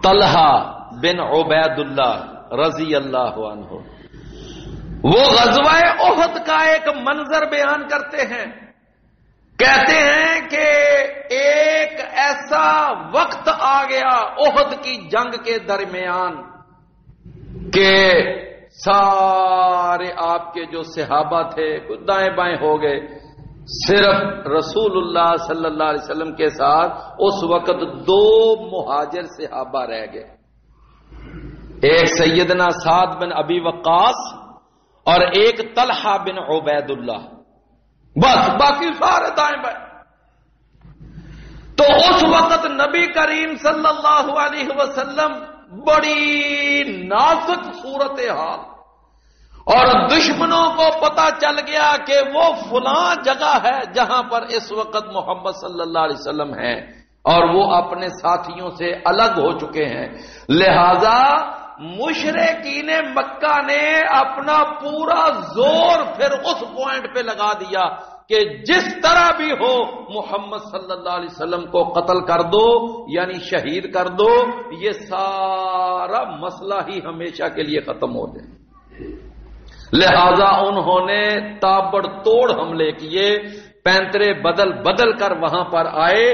طلحہ بن عبید اللہ رضی اللہ عنہ وہ غزوہ احد کا ایک منظر بیان کرتے ہیں. کہتے ہیں کہ ایک ایسا وقت آ گیا احد کی جنگ کے درمیان کہ سارے آپ کے جو صحابہ تھے دائیں بائیں ہو گئے. صرف رسول اللہ صلی اللہ علیہ وسلم کے ساتھ اس وقت 2 مہاجر صحابہ رہ گئے. ایک سیدنا سعد بن ابی وقاص اور ایک طلحہ بن عبید اللہ، بس باقی سارے دائیں بائیں. تو اس وقت نبی کریم صلی اللہ علیہ وسلم بڑی نازک صورتحال، اور دشمنوں کو پتا چل گیا کہ وہ فلاں جگہ ہے جہاں پر اس وقت محمد صلی اللہ علیہ وسلم ہیں اور وہ اپنے ساتھیوں سے الگ ہو چکے ہیں. لہذا مشرکین مکہ نے اپنا پورا زور پھر اس پوائنٹ پہ لگا دیا کہ جس طرح بھی ہو محمد صلی اللہ علیہ وسلم کو قتل کر دو، یعنی شہید کر دو، یہ سارا مسئلہ ہی ہمیشہ کے لیے ختم ہو جائے. لہذا انہوں نے تابڑ توڑ حملے کیے، پینترے بدل بدل کر وہاں پر آئے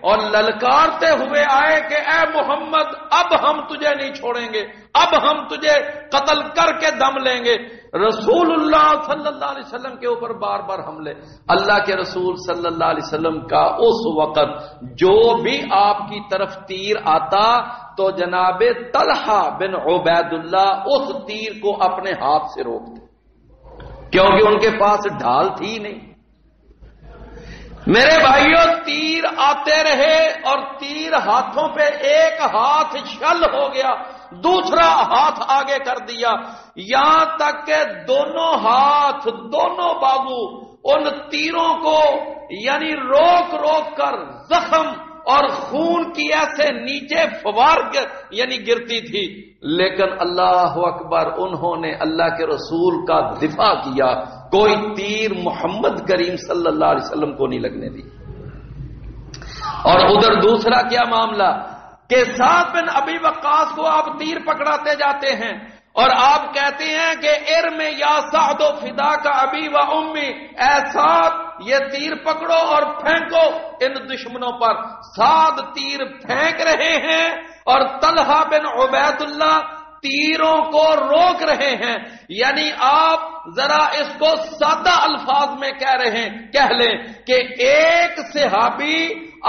اور للکارتے ہوئے آئے کہ اے محمد اب ہم تجھے نہیں چھوڑیں گے، اب ہم تجھے قتل کر کے دم لیں گے. رسول اللہ صلی اللہ علیہ وسلم کے اوپر بار بار حملے. اللہ کے رسول صلی اللہ علیہ وسلم کا اس وقت جو بھی آپ کی طرف تیر آتا تو جناب طلحہ بن عبید اللہ اس تیر کو اپنے ہاتھ سے روکتے، کیونکہ ان کے پاس ڈھال تھی نہیں. میرے بھائیوں تیر آتے رہے اور تیر ہاتھوں پہ ایک ہاتھ شل ہو گیا، دوسرا ہاتھ آگے کر دیا، یہاں تک کہ دونوں ہاتھ دونوں بازو ان تیروں کو یعنی روک روک کر زخم اور خون کی ایسے نیچے فوار یعنی گرتی تھی. لیکن اللہ اکبر انہوں نے اللہ کے رسول کا دفاع کیا، کوئی تیر محمد کریم صلی اللہ علیہ وسلم کو نہیں لگنے دی. اور ادھر دوسرا کیا معاملہ کہ سعد بن ابی وقاص کو آپ تیر پکڑاتے جاتے ہیں اور آپ کہتے ہیں کہ ارم یا سعد و فدا کا ابی و امی، اے سعد یہ تیر پکڑو اور پھینکو ان دشمنوں پر. سعد تیر پھینک رہے ہیں اور طلحہ بن عبید اللہ تیروں کو روک رہے ہیں. یعنی آپ ذرا اس کو سادہ الفاظ میں کہہ لیں کہ ایک صحابی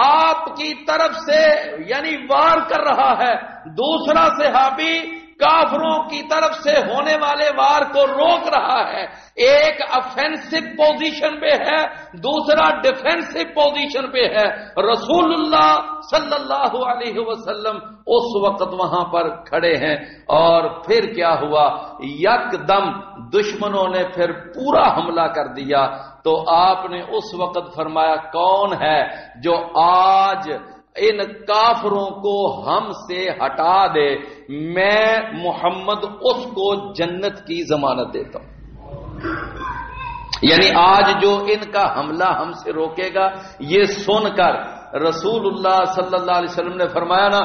آپ کی طرف سے یعنی وار کر رہا ہے، دوسرا صحابی کافروں کی طرف سے ہونے والے وار کو روک رہا ہے. ایک افینسو پوزیشن پہ ہے، دوسرا ڈیفینسو پوزیشن پہ ہے. رسول اللہ صلی اللہ علیہ وسلم اس وقت وہاں پر کھڑے ہیں. اور پھر کیا ہوا، یکدم دشمنوں نے پھر پورا حملہ کر دیا. تو آپ نے اس وقت فرمایا کون ہے جو آج ان کافروں کو ہم سے ہٹا دے، میں محمد اس کو جنت کی ضمانت دیتا ہوں. یعنی آج جو ان کا حملہ ہم سے روکے گا، یہ سن کر رسول اللہ صلی اللہ علیہ وسلم نے فرمایا نا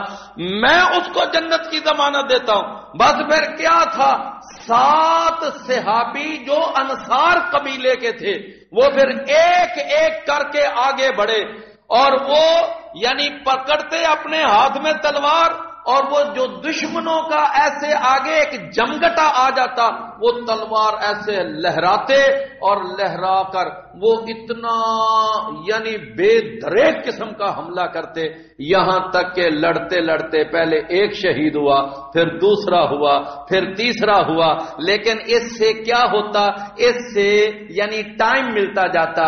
میں اس کو جنت کی ضمانت دیتا ہوں. بس پھر کیا تھا، 7 صحابی جو انصار قبیلے کے تھے وہ پھر ایک ایک کر کے آگے بڑھے اور وہ یعنی پکڑتے اپنے ہاتھ میں تلوار، اور وہ جو دشمنوں کا ایسے آگے ایک جمگٹا آ جاتا وہ تلوار ایسے لہراتے اور لہرا کر وہ اتنا یعنی بے دریغ قسم کا حملہ کرتے، یہاں تک کہ لڑتے لڑتے پہلے ایک شہید ہوا، پھر دوسرا ہوا، پھر تیسرا ہوا. لیکن اس سے کیا ہوتا، اس سے یعنی ٹائم ملتا جاتا،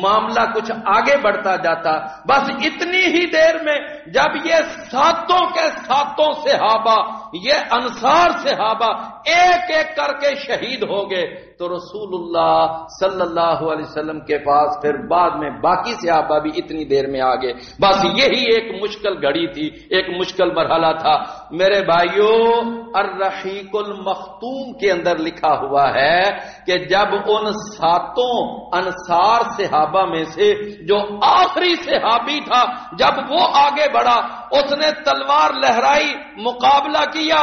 معاملہ کچھ آگے بڑھتا جاتا. بس اتنی ہی دیر میں جب یہ 7 کے 7 صحابہ، یہ انصار صحابہ ایک ایک کر کے شہید ہو گئے تو رسول اللہ صلی اللہ علیہ وسلم کے پاس پھر بعد میں باقی صحابہ بھی اتنی دیر میں آ گئے. بس یہی ایک مشکل گھڑی تھی، ایک مشکل مرحلہ تھا. میرے بھائیوں الرحیق المختوم کے اندر لکھا ہوا ہے کہ جب ان 7 انصار صحابہ میں سے جو آخری صحابی تھا جب وہ آگے بڑھا، اس نے تلوار لہرائی، مقابلہ کیا،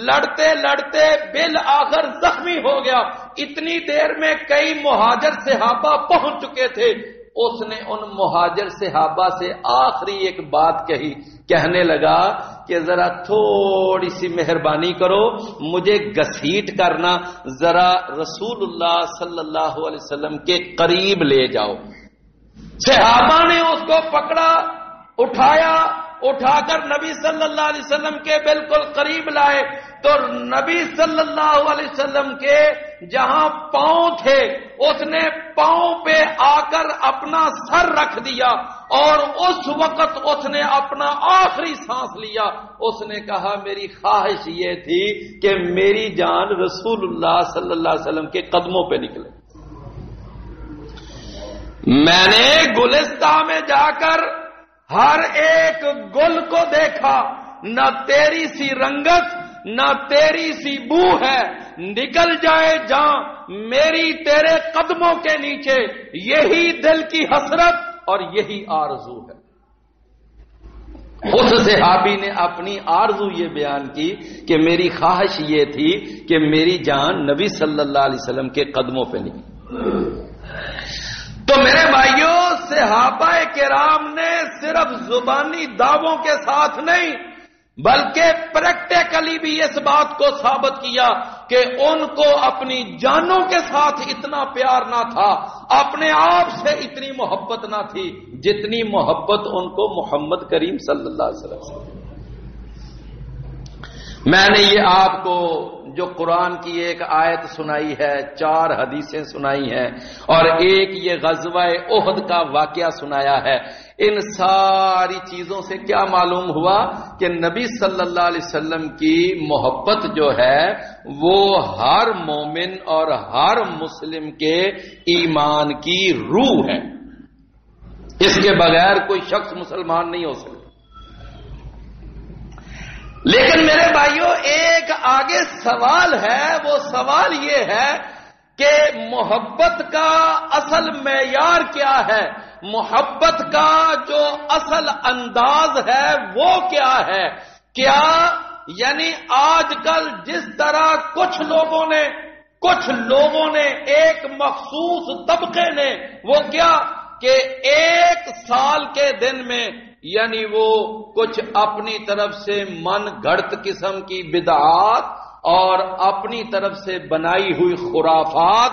لڑتے لڑتے بالآخر زخمی ہو گیا۔ اتنی دیر میں کئی مہاجر صحابہ پہنچ چکے تھے۔ اس نے ان مہاجر صحابہ سے آخری ایک بات کہی، کہنے لگا کہ ذرا تھوڑی سی مہربانی کرو، مجھے گھسیٹ کرنا، ذرا رسول اللہ صلی اللہ علیہ وسلم کے قریب لے جاؤ۔ صحابہ نے اس کو پکڑا، اٹھا کر نبی صلی اللہ علیہ وسلم کے بالکل قریب لائے تو نبی صلی اللہ علیہ وسلم کے جہاں پاؤں تھے اس نے پاؤں پہ آ کر اپنا سر رکھ دیا اور اس وقت اس نے اپنا آخری سانس لیا۔ اس نے کہا میری خواہش یہ تھی کہ میری جان رسول اللہ صلی اللہ علیہ وسلم کے قدموں پہ نکلے۔ میں نے گلستان میں جا کر ہر ایک گل کو دیکھا، نہ تیری سی رنگت نہ تیری سی بو ہے، نکل جائے جان میری تیرے قدموں کے نیچے، یہی دل کی حسرت اور یہی آرزو ہے۔ اس صحابی نے اپنی آرزو یہ بیان کی کہ میری خواہش یہ تھی کہ میری جان نبی صلی اللہ علیہ وسلم کے قدموں پہ نکلی۔ تو میرے بھائیوں، صحابہ کرام نے صرف زبانی دعووں کے ساتھ نہیں بلکہ پریکٹیکلی بھی اس بات کو ثابت کیا کہ ان کو اپنی جانوں کے ساتھ اتنا پیار نہ تھا، اپنے آپ سے اتنی محبت نہ تھی جتنی محبت ان کو محمد کریم صلی اللہ علیہ وسلم سے۔ میں نے یہ آپ کو جو قرآن کی ایک آیت سنائی ہے، 4 حدیثیں سنائی ہیں اور ایک یہ غزوہ احد کا واقعہ سنایا ہے، ان ساری چیزوں سے کیا معلوم ہوا کہ نبی صلی اللہ علیہ وسلم کی محبت جو ہے وہ ہر مومن اور ہر مسلم کے ایمان کی روح ہے، اس کے بغیر کوئی شخص مسلمان نہیں ہو سکتا۔ لیکن میرے بھائیوں، ایک آگے سوال ہے، وہ سوال یہ ہے کہ محبت کا اصل معیار کیا ہے، محبت کا جو اصل انداز ہے وہ کیا ہے؟ کیا یعنی آج کل جس طرح کچھ لوگوں نے ایک مخصوص طبقے نے وہ کیا کہ 1 سال کے دن میں یعنی وہ کچھ اپنی طرف سے من گھڑت قسم کی بدعات اور اپنی طرف سے بنائی ہوئی خرافات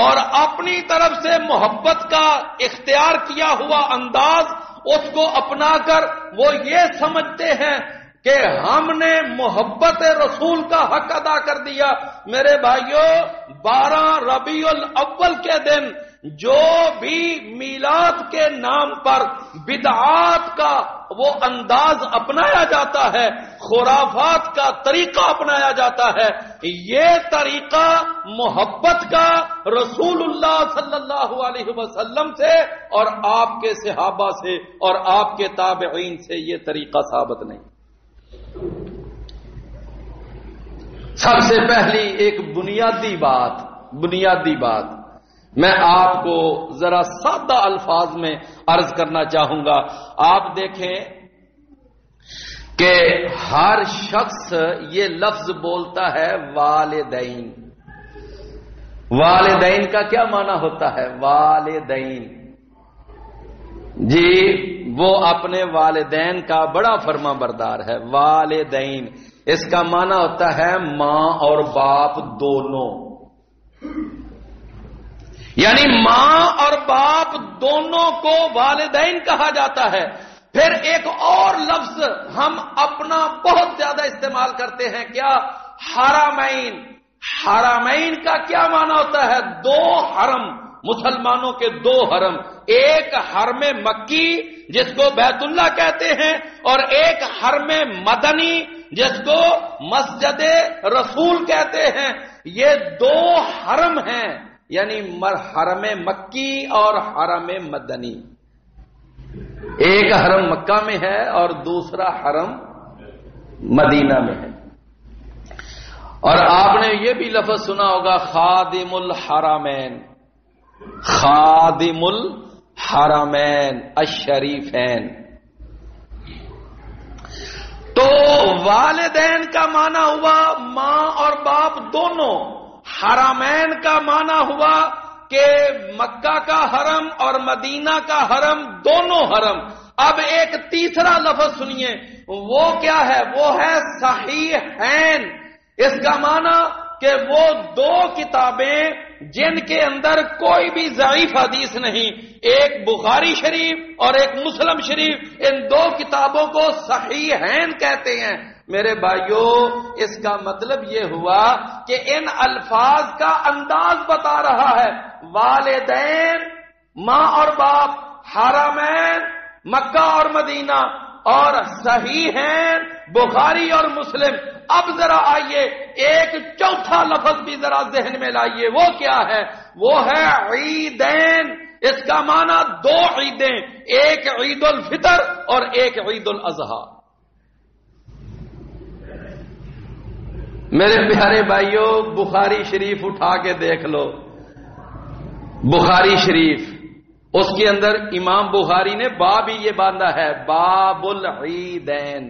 اور اپنی طرف سے محبت کا اختیار کیا ہوا انداز اس کو اپنا کر وہ یہ سمجھتے ہیں کہ ہم نے محبت رسول کا حق ادا کر دیا۔ میرے بھائیوں، 12 ربیع الاول کے دن جو بھی میلاد کے نام پر بدعات کا وہ انداز اپنایا جاتا ہے، خرافات کا طریقہ اپنایا جاتا ہے، یہ طریقہ محبت کا رسول اللہ صلی اللہ علیہ وسلم سے اور آپ کے صحابہ سے اور آپ کے تابعین سے یہ طریقہ ثابت نہیں۔ سب سے پہلی ایک بنیادی بات میں آپ کو ذرا سادہ الفاظ میں عرض کرنا چاہوں گا۔ آپ دیکھیں کہ ہر شخص یہ لفظ بولتا ہے والدین۔ والدین کا کیا معنی ہوتا ہے؟ والدین، جی وہ اپنے والدین کا بڑا فرما بردار ہے۔ والدین اس کا معنی ہوتا ہے ماں اور باپ دونوں، یعنی ماں اور باپ دونوں کو والدین کہا جاتا ہے۔ پھر ایک اور لفظ ہم اپنا بہت زیادہ استعمال کرتے ہیں، کیا؟ حرمین۔ حرمین کا کیا معنی ہوتا ہے؟ 2 حرم، مسلمانوں کے 2 حرم، ایک حرم مکی جس کو بیت اللہ کہتے ہیں اور ایک حرم مدنی جس کو مسجد رسول کہتے ہیں۔ یہ 2 حرم ہیں، یعنی حرم مکی اور حرم مدنی۔ ایک حرم مکہ میں ہے اور دوسرا حرم مدینہ میں ہے۔ اور آپ نے یہ بھی لفظ سنا ہوگا خادم الحرمین، خادم الحرمین الشریفین۔ تو والدین کا معنی ہوا ماں اور باپ دونوں، حرمین کا معنی ہوا کہ مکہ کا حرم اور مدینہ کا حرم، دونوں حرم۔ اب ایک تیسرا لفظ سنیے، وہ کیا ہے؟ وہ ہے صحیحین۔ اس کا معنی کہ وہ دو کتابیں جن کے اندر کوئی بھی ضعیف حدیث نہیں، ایک بخاری شریف اور ایک مسلم شریف، ان دو کتابوں کو صحیحین کہتے ہیں۔ میرے بھائیو، اس کا مطلب یہ ہوا کہ ان الفاظ کا انداز بتا رہا ہے، والدین ماں اور باپ، حرمین مکہ اور مدینہ، اور صحیحین بخاری اور مسلم۔ اب ذرا آئیے ایک چوتھا لفظ بھی ذرا ذہن میں لائیے، وہ کیا ہے؟ وہ ہے عیدین۔ اس کا معنی دو عیدیں، ایک عید الفطر اور ایک عید الاضحیٰ۔ میرے پیارے بھائیوں، بخاری شریف اٹھا کے دیکھ لو، بخاری شریف، اس کے اندر امام بخاری نے باب ہی یہ باندھا ہے، باب العیدین۔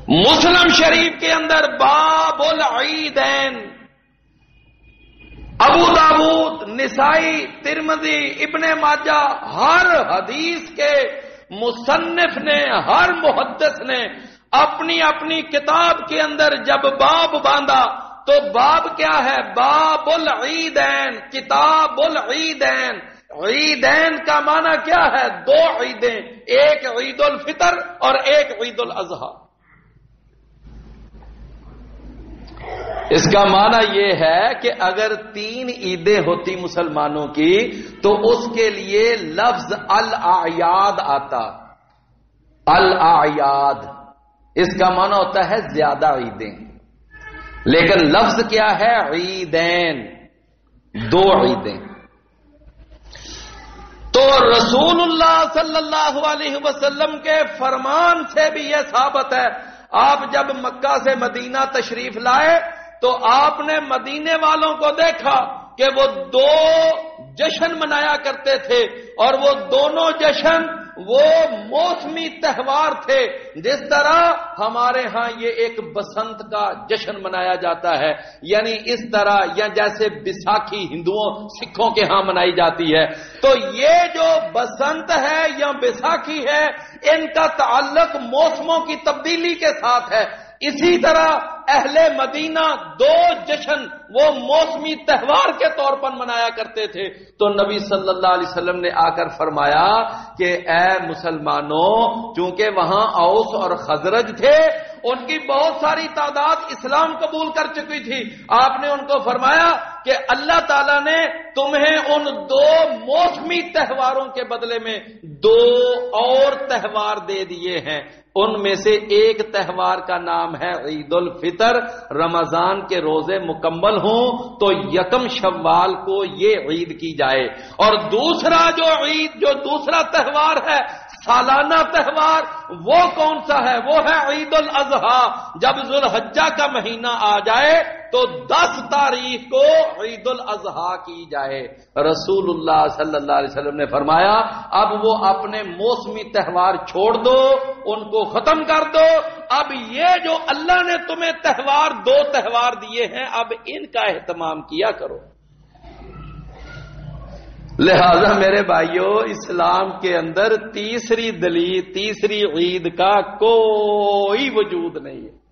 مسلم شریف کے اندر باب العیدین۔ ابو داؤد، نسائی، ترمذی، ابن ماجہ، ہر حدیث کے مصنف نے، ہر محدث نے اپنی اپنی کتاب کے اندر جب باب باندھا تو باب کیا ہے؟ باب العیدین، کتاب العیدین۔ عیدین کا معنی کیا ہے؟ دو عیدیں، ایک عید الفطر اور ایک عید الاضحیٰ۔ اس کا معنی یہ ہے کہ اگر 3 عیدیں ہوتی مسلمانوں کی تو اس کے لیے لفظ الاعیاد آتا، الاعیاد، اس کا معنی ہوتا ہے زیادہ عیدیں، لیکن لفظ کیا ہے؟ عیدین، 2 عیدیں۔ تو رسول اللہ صلی اللہ علیہ وسلم کے فرمان سے بھی یہ ثابت ہے، آپ جب مکہ سے مدینہ تشریف لائے تو آپ نے مدینے والوں کو دیکھا کہ وہ 2 جشن منایا کرتے تھے، اور وہ دونوں جشن وہ موسمی تہوار تھے۔ جس طرح ہمارے ہاں یہ ایک بسنت کا جشن منایا جاتا ہے، یعنی اس طرح، یا جیسے بیساکھی ہندوؤں سکھوں کے ہاں منائی جاتی ہے، تو یہ جو بسنت ہے یا بیساکھی ہے، ان کا تعلق موسموں کی تبدیلی کے ساتھ ہے۔ اسی طرح اہل مدینہ 2 جشن وہ موسمی تہوار کے طور پر منایا کرتے تھے۔ تو نبی صلی اللہ علیہ وسلم نے آ کر فرمایا کہ اے مسلمانوں، چونکہ وہاں اوس اور خزرج تھے، ان کی بہت ساری تعداد اسلام قبول کر چکی تھی، آپ نے ان کو فرمایا کہ اللہ تعالیٰ نے تمہیں ان 2 موسمی تہواروں کے بدلے میں 2 اور تہوار دے دیے ہیں۔ ان میں سے ایک تہوار کا نام ہے عید الفطر، رمضان کے روزے مکمل ہوں تو 1 شوال کو یہ عید کی جائے، اور دوسرا دوسرا تہوار ہے، سالانہ تہوار، وہ کون سا ہے؟ وہ ہے عید الاضحیٰ۔ جب ذوالحجہ کا مہینہ آ جائے تو 10 تاریخ کو عید الاضحیٰ کی جائے۔ رسول اللہ صلی اللہ علیہ وسلم نے فرمایا اب وہ اپنے موسمی تہوار چھوڑ دو، ان کو ختم کر دو، اب یہ جو اللہ نے تمہیں 2 تہوار دیے ہیں، اب ان کا اہتمام کیا کرو۔ لہذا میرے بھائیوں، اسلام کے اندر تیسری دلیل، تیسری عید کا کوئی وجود نہیں ہے،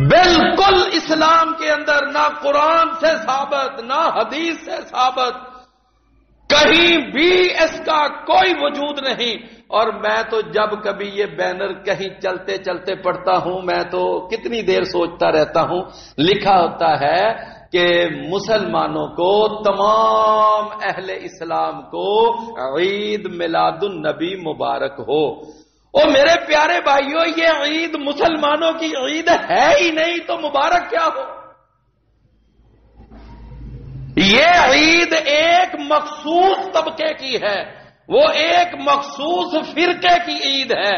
بالکل اسلام کے اندر نہ قرآن سے ثابت، نہ حدیث سے ثابت، کہیں بھی اس کا کوئی وجود نہیں۔ اور میں تو جب کبھی یہ بینر کہیں چلتے چلتے پڑھتا ہوں، میں تو کتنی دیر سوچتا رہتا ہوں، لکھا ہوتا ہے کہ مسلمانوں کو، تمام اہل اسلام کو عید میلاد النبی مبارک ہو۔ او میرے پیارے بھائیوں، یہ عید مسلمانوں کی عید ہے ہی نہیں تو مبارک کیا ہو؟ یہ عید ایک مخصوص طبقے کی ہے، وہ ایک مخصوص فرقے کی عید ہے۔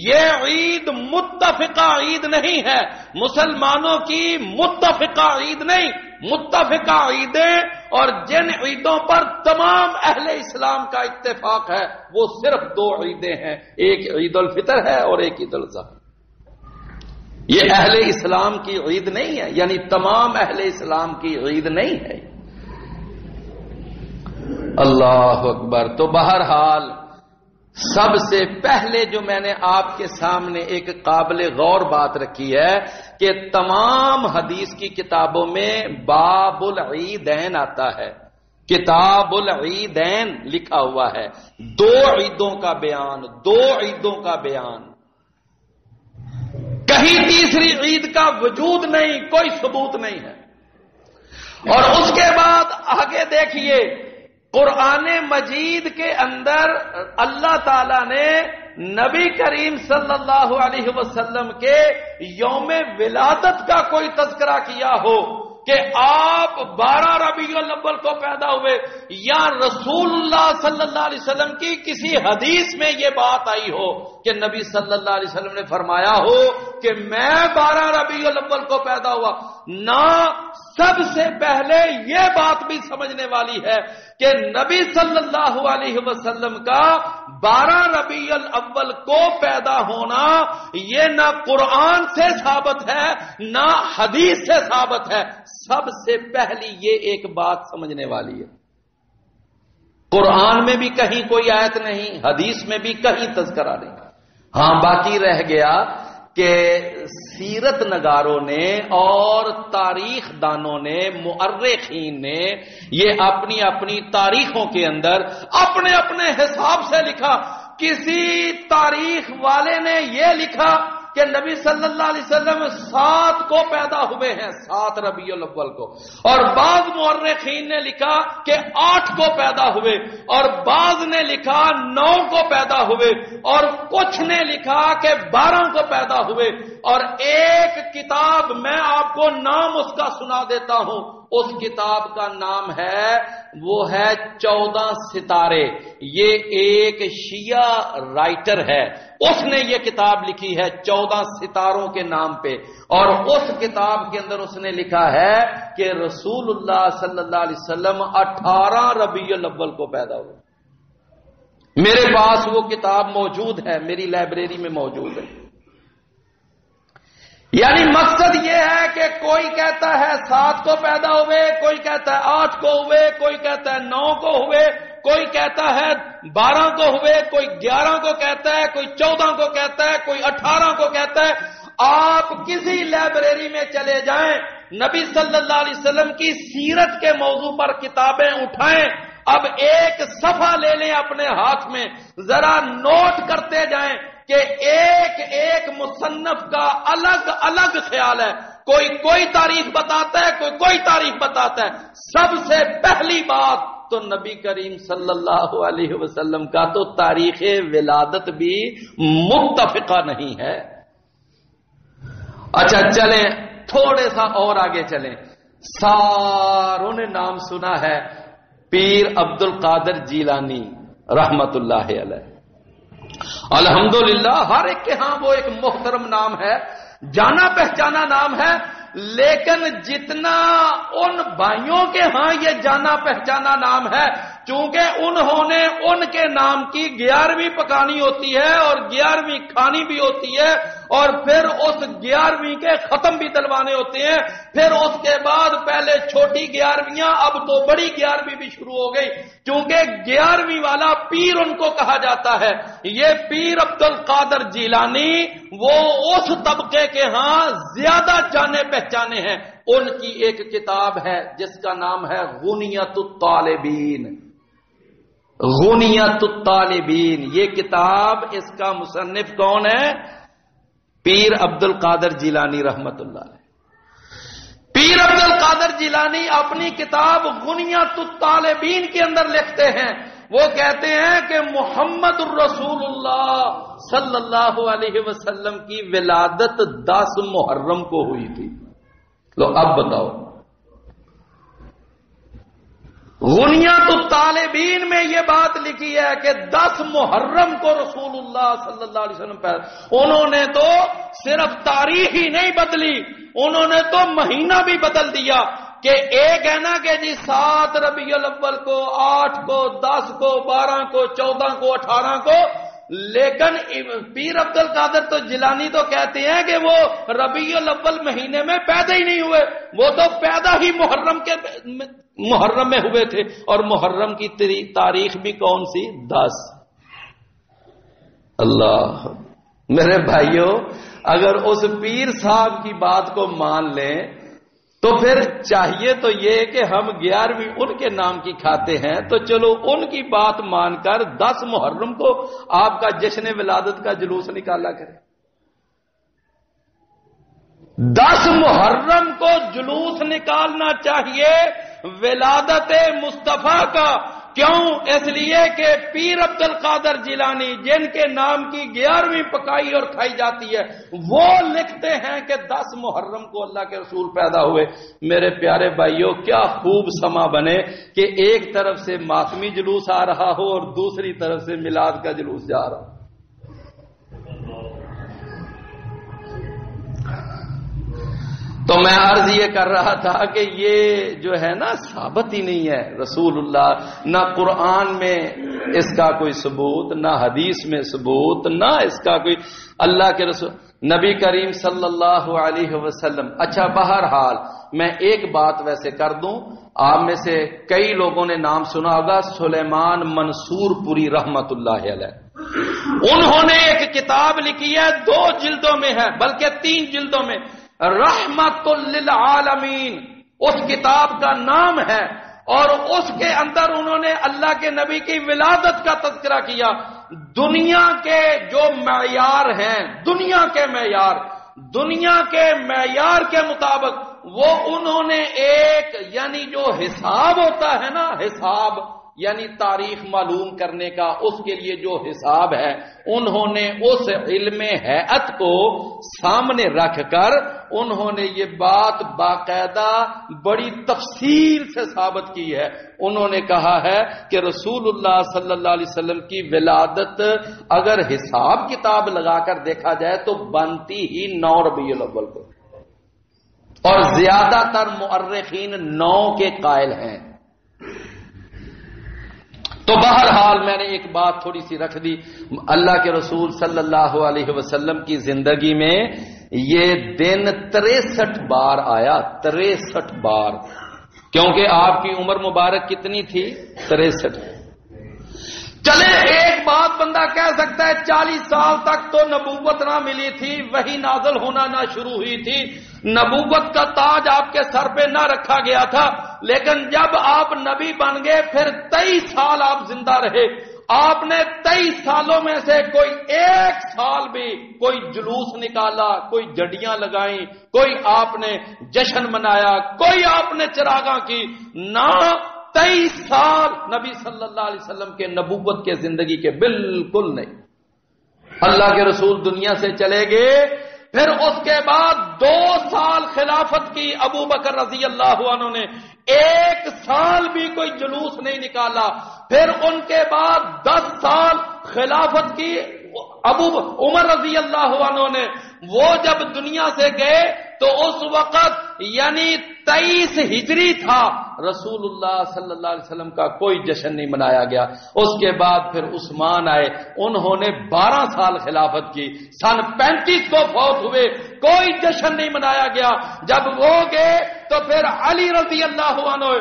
یہ عید متفقہ عید نہیں ہے، مسلمانوں کی متفقہ عید نہیں، متفقہ عیدیں اور جن عیدوں پر تمام اہل اسلام کا اتفاق ہے وہ صرف دو عیدیں ہیں، ایک عید الفطر ہے اور ایک عید الاضحیٰ۔ یہ اہل اسلام کی عید نہیں ہے، یعنی تمام اہل اسلام کی عید نہیں ہے۔ اللہ اکبر۔ تو بہرحال سب سے پہلے جو میں نے آپ کے سامنے ایک قابل غور بات رکھی ہے کہ تمام حدیث کی کتابوں میں باب العیدین آتا ہے، کتاب العیدین لکھا ہوا ہے، دو عیدوں کا بیان، دو عیدوں کا بیان، کہیں تیسری عید کا وجود نہیں، کوئی ثبوت نہیں ہے۔ اور اس کے بعد آگے دیکھیے، قرآن مجید کے اندر اللہ تعالی نے نبی کریم صلی اللہ علیہ وسلم کے یوم ولادت کا کوئی تذکرہ کیا ہو کہ آپ 12 ربیع الاول کو پیدا ہوئے، یا رسول اللہ صلی اللہ علیہ وسلم کی کسی حدیث میں یہ بات آئی ہو کہ نبی صلی اللہ علیہ وسلم نے فرمایا ہو کہ میں 12 ربیع الاول کو پیدا ہوا، نہ سب سے پہلے یہ بات بھی سمجھنے والی ہے کہ نبی صلی اللہ علیہ وسلم کا 12 ربیع الاول کو پیدا ہونا یہ نہ قرآن سے ثابت ہے نہ حدیث سے ثابت ہے۔ سب سے پہلی یہ ایک بات سمجھنے والی ہے، قرآن میں بھی کہیں کوئی آیت نہیں، حدیث میں بھی کہیں تذکرہ نہیں۔ ہاں باقی رہ گیا کہ سیرت نگاروں نے اور تاریخ دانوں نے، مؤرخین نے یہ اپنی اپنی تاریخوں کے اندر اپنے اپنے حساب سے لکھا۔ کسی تاریخ والے نے یہ لکھا کہ نبی صلی اللہ علیہ وسلم 7 کو پیدا ہوئے ہیں، 7 ربیع الاول کو، اور بعض مؤرخین نے لکھا کہ 8 کو پیدا ہوئے، اور بعض نے لکھا 9 کو پیدا ہوئے، اور کچھ نے لکھا کہ 12 کو پیدا ہوئے۔ اور ایک کتاب میں آپ کو نام اس کا سنا دیتا ہوں، اس کتاب کا نام ہے، وہ ہے 14 ستارے۔ یہ ایک شیعہ رائٹر ہے، اس نے یہ کتاب لکھی ہے 14 ستاروں کے نام پہ، اور اس کتاب کے اندر اس نے لکھا ہے کہ رسول اللہ صلی اللہ علیہ وسلم 18 ربیع الاول کو پیدا ہوئے۔ میرے پاس وہ کتاب موجود ہے، میری لائبریری میں موجود ہے۔ یعنی مقصد یہ ہے کہ کوئی کہتا ہے 7 کو پیدا ہوئے، کوئی کہتا ہے 8 کو ہوئے، کوئی کہتا ہے 9 کو ہوئے، کوئی کہتا ہے 12 کو ہوئے، کوئی 11 کو کہتا ہے، کوئی 14 کو کہتا ہے، کوئی 18 کو کہتا ہے۔ آپ کسی لائبریری میں چلے جائیں، نبی صلی اللہ علیہ وسلم کی سیرت کے موضوع پر کتابیں اٹھائیں، اب ایک صفحہ لے لیں اپنے ہاتھ میں، ذرا نوٹ کرتے جائیں کہ ایک ایک مصنف کا الگ الگ خیال ہے، کوئی تاریخ بتاتا ہے، کوئی تاریخ بتاتا ہے۔ سب سے پہلی بات تو نبی کریم صلی اللہ علیہ وسلم کا تو تاریخ ولادت بھی متفقہ نہیں ہے۔ اچھا چلیں تھوڑے سا اور آگے چلیں، ساروں نے نام سنا ہے پیر عبد القادر جیلانی رحمت اللہ علیہ۔ الحمدللہ ہر ایک کے ہاں وہ ایک محترم نام ہے، جانا پہچانا نام ہے، لیکن جتنا ان بھائیوں کے ہاں یہ جانا پہچانا نام ہے، چونکہ انہوں نے ان کے نام کی 11ویں پکانی ہوتی ہے اور 11ویں کھانی بھی ہوتی ہے، اور پھر اس 11ویں کے ختم بھی دلوانے ہوتے ہیں، پھر اس کے بعد پہلے چھوٹی 11ویں، اب تو بڑی 11ویں بھی شروع ہو گئی، چونکہ 11ویں والا پیر ان کو کہا جاتا ہے۔ یہ پیر عبد القادر جیلانی وہ اس طبقے کے ہاں زیادہ جانے پہچانے ہیں۔ ان کی ایک کتاب ہے جس کا نام ہے غنیت الطالبین، غنیت الطالبین۔ یہ کتاب اس کا مصنف کون ہے؟ پیر عبد القادر جیلانی رحمت اللہ علیہ۔ پیر عبد القادر جیلانی اپنی کتاب غنیت الطالبین کے اندر لکھتے ہیں، وہ کہتے ہیں کہ محمد الرسول اللہ صلی اللہ علیہ وسلم کی ولادت 10 محرم کو ہوئی تھی۔ لو اب بتاؤ غنیت الطالبین میں یہ بات لکھی ہے کہ 10 محرم کو رسول اللہ صلی اللہ علیہ وسلم پر انہوں نے تو صرف تاریخ ہی نہیں بدلی، انہوں نے تو مہینہ بھی بدل دیا کہ ایک ہے نا کہ جی 7 ربیع الاول کو، 8 کو، 10 کو، 12 کو، 14 کو، 18 کو، لیکن پیر عبد القادر تو جیلانی تو کہتے ہیں کہ وہ ربیع الاول مہینے میں پیدا ہی نہیں ہوئے، وہ تو پیدا ہی محرم میں ہوئے تھے، اور محرم کی تاریخ بھی کون سی؟ 10۔ اللہ میرے بھائیوں، اگر اس پیر صاحب کی بات کو مان لیں تو پھر چاہیے تو یہ کہ ہم 11ویں ان کے نام کی کھاتے ہیں، تو چلو ان کی بات مان کر 10 محرم کو آپ کا جشن ولادت کا جلوس نکالا کریں۔ 10 محرم کو جلوس نکالنا چاہیے ولادت مصطفیٰ کا۔ کیوں؟ اس لیے کہ پیر عبد القادر جیلانی جن کے نام کی 11ویں پکائی اور کھائی جاتی ہے، وہ لکھتے ہیں کہ 10 محرم کو اللہ کے رسول پیدا ہوئے۔ میرے پیارے بھائیوں، کیا خوب سما بنے کہ ایک طرف سے ماتمی جلوس آ رہا ہو اور دوسری طرف سے میلاد کا جلوس جا رہا ہو۔ تو میں عرض یہ کر رہا تھا کہ یہ جو ہے نا ثابت ہی نہیں ہے، رسول اللہ نہ قرآن میں اس کا کوئی ثبوت، نہ حدیث میں ثبوت، نہ اس کا کوئی اللہ کے رسول نبی کریم صلی اللہ علیہ وسلم۔ اچھا بہرحال میں ایک بات ویسے کر دوں، آپ میں سے کئی لوگوں نے نام سنا ہوگا سلیمان منصور پوری رحمت اللہ علیہ۔ انہوں نے ایک کتاب لکھی ہے، 2 جلدوں میں ہے، بلکہ 3 جلدوں میں، رحمت للعالمین اس کتاب کا نام ہے، اور اس کے اندر انہوں نے اللہ کے نبی کی ولادت کا تذکرہ کیا۔ دنیا کے جو معیار ہیں، دنیا کے معیار کے مطابق وہ انہوں نے ایک یعنی جو حساب ہوتا ہے نا، حساب یعنی تاریخ معلوم کرنے کا، اس کے لیے جو حساب ہے، انہوں نے اس علم ہیئت کو سامنے رکھ کر انہوں نے یہ بات باقاعدہ بڑی تفصیل سے ثابت کی ہے۔ انہوں نے کہا ہے کہ رسول اللہ صلی اللہ علیہ وسلم کی ولادت اگر حساب کتاب لگا کر دیکھا جائے تو بنتی ہی 9 ربیع الاول کو، اور زیادہ تر مؤرخین 9 کے قائل ہیں۔ تو بہرحال میں نے ایک بات تھوڑی سی رکھ دی، اللہ کے رسول صلی اللہ علیہ وسلم کی زندگی میں یہ دن 63 بار آیا، 63 بار، کیونکہ آپ کی عمر مبارک کتنی تھی؟ 63۔ چلے ایک بات بندہ کہہ سکتا ہے 40 سال تک تو نبوت نہ ملی تھی، وحی نازل ہونا نہ شروع ہوئی تھی، نبوت کا تاج آپ کے سر پہ نہ رکھا گیا تھا، لیکن جب آپ نبی بن گئے پھر 23 سال آپ زندہ رہے، آپ نے 23 سالوں میں سے کوئی 1 سال بھی کوئی جلوس نکالا، کوئی جھنڈیاں لگائیں، کوئی آپ نے جشن منایا، کوئی آپ نے چراغاں کی، نہ 23 سال نبی صلی اللہ علیہ وسلم کے نبوت کے زندگی کے بالکل نہیں۔ اللہ کے رسول دنیا سے چلے گئے، پھر اس کے بعد 2 سال خلافت کی ابو بکر رضی اللہ عنہ نے، 1 سال بھی کوئی جلوس نہیں نکالا، پھر ان کے بعد 10 سال خلافت کی عمر رضی اللہ عنہ نے، وہ جب دنیا سے گئے تو اس وقت یعنی 23 ہجری تھا، رسول اللہ صلی اللہ علیہ وسلم کا کوئی جشن نہیں منایا گیا۔ اس کے بعد پھر عثمان آئے، انہوں نے 12 سال خلافت کی، سن 35 کو فوت ہوئے، کوئی جشن نہیں منایا گیا۔ جب وہ گئے تو پھر علی رضی اللہ عنہ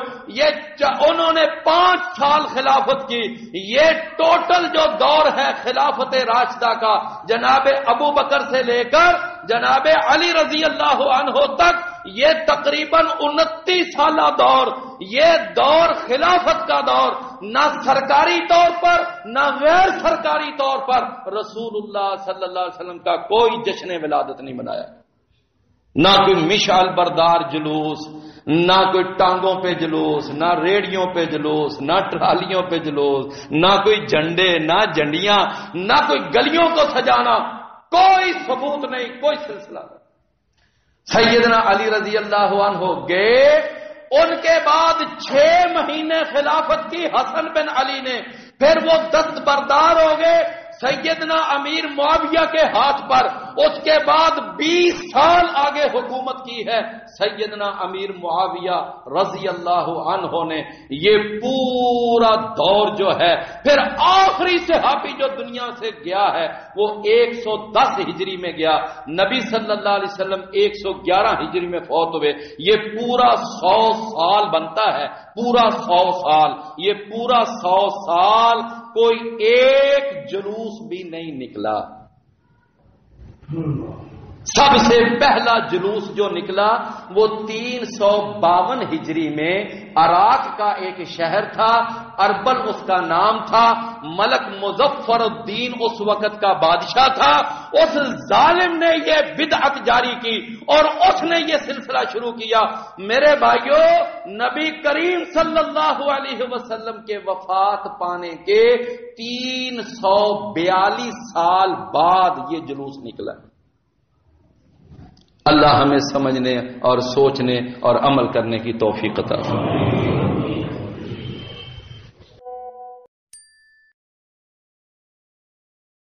انہوں نے 5 سال خلافت کی۔ یہ ٹوٹل جو دور ہے خلافت راشدہ کا، جناب ابو بکر سے لے کر جناب علی رضی اللہ عنہ تک، یہ تقریباً 29 سالہ دور، یہ دور خلافت کا دور، نہ سرکاری طور پر نہ غیر سرکاری طور پر رسول اللہ صلی اللہ علیہ وسلم کا کوئی جشن ولادت نہیں منایا، نہ کوئی مشعل بردار جلوس، نہ کوئی ٹانگوں پہ جلوس، نہ ریڑیوں پہ جلوس، نہ ٹرالیوں پہ جلوس، نہ کوئی جھنڈے، نہ جھنڈیاں، نہ کوئی گلیوں کو سجانا، کوئی ثبوت نہیں، کوئی سلسلہ نہیں۔ سیدنا علی رضی اللہ عنہ گئے ان کے بعد 6 مہینے خلافت کی حسن بن علی نے، پھر وہ دستبردار ہو گئے سیدنا امیر معاویہ کے ہاتھ پر، اس کے بعد 20 سال آگے حکومت کی ہے سیدنا امیر معاویہ رضی اللہ عنہ نے۔ یہ پورا دور جو ہے، پھر آخری صحابی جو دنیا سے گیا ہے وہ 110 ہجری میں گیا، نبی صلی اللہ علیہ وسلم 111 ہجری میں فوت ہوئے۔ یہ پورا 100 سال بنتا ہے، پورا 100 سال، یہ پورا 100 سال کوئی ایک جلوس بھی نہیں نکلا۔ سب سے پہلا جلوس جو نکلا وہ 352 ہجری میں عراق کا ایک شہر تھا، اربل اس کا نام تھا، ملک مظفر الدین اس وقت کا بادشاہ تھا۔ اس ظالم نے یہ بدعت جاری کی اور اس نے یہ سلسلہ شروع کیا۔ میرے بھائیوں، نبی کریم صلی اللہ علیہ وسلم کے وفات پانے کے 342 سال بعد یہ جلوس نکلا۔ اللہ ہمیں سمجھنے اور سوچنے اور عمل کرنے کی توفیق عطا فرمائے۔